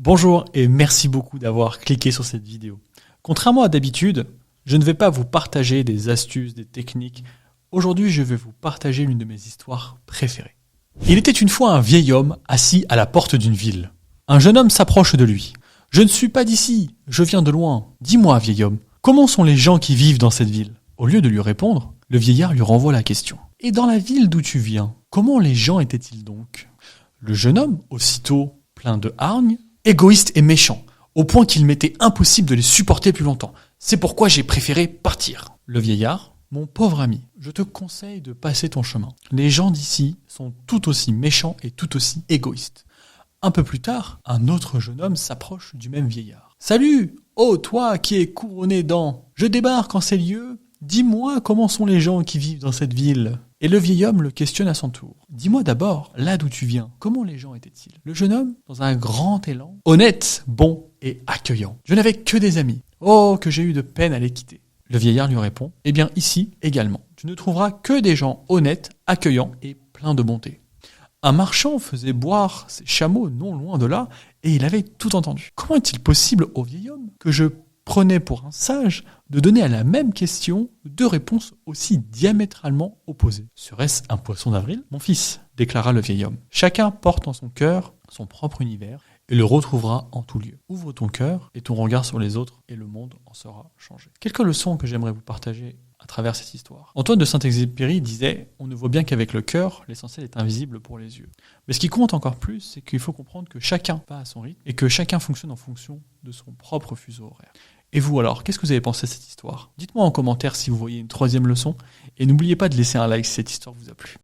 Bonjour et merci beaucoup d'avoir cliqué sur cette vidéo. Contrairement à d'habitude, je ne vais pas vous partager des astuces, des techniques. Aujourd'hui, je vais vous partager l'une de mes histoires préférées. Il était une fois un vieil homme assis à la porte d'une ville. Un jeune homme s'approche de lui. « Je ne suis pas d'ici, je viens de loin. Dis-moi, vieil homme, comment sont les gens qui vivent dans cette ville ?» Au lieu de lui répondre, le vieillard lui renvoie la question. « Et dans la ville d'où tu viens, comment les gens étaient-ils donc ?» Le jeune homme, aussitôt plein de hargne, égoïste et méchant, au point qu'il m'était impossible de les supporter plus longtemps. C'est pourquoi j'ai préféré partir. Le vieillard, mon pauvre ami, je te conseille de passer ton chemin. Les gens d'ici sont tout aussi méchants et tout aussi égoïstes. Un peu plus tard, un autre jeune homme s'approche du même vieillard. Salut, oh toi qui es couronné d'ans, je débarque en ces lieux. Dis-moi comment sont les gens qui vivent dans cette ville. Et le vieil homme le questionne à son tour. Dis-moi d'abord, là d'où tu viens, comment les gens étaient-ils? Le jeune homme, dans un grand élan, honnête, bon et accueillant. Je n'avais que des amis. Oh, que j'ai eu de peine à les quitter. Le vieillard lui répond, eh bien ici également, tu ne trouveras que des gens honnêtes, accueillants et pleins de bonté. Un marchand faisait boire ses chameaux non loin de là, et il avait tout entendu. Comment est-il possible au vieil homme que je prenais pour un sage de donner à la même question deux réponses aussi diamétralement opposées? Serait-ce un poisson d'avril? Mon fils, déclara le vieil homme, chacun porte en son cœur son propre univers et le retrouvera en tout lieu. Ouvre ton cœur et ton regard sur les autres et le monde en sera changé. Quelques leçons que j'aimerais vous partager à travers cette histoire. Antoine de Saint-Exupéry disait « On ne voit bien qu'avec le cœur, l'essentiel est invisible pour les yeux ». Mais ce qui compte encore plus, c'est qu'il faut comprendre que chacun va à son rythme et que chacun fonctionne en fonction de son propre fuseau horaire. Et vous alors, qu'est-ce que vous avez pensé de cette histoire? Dites-moi en commentaire si vous voyez une troisième leçon et n'oubliez pas de laisser un like si cette histoire vous a plu.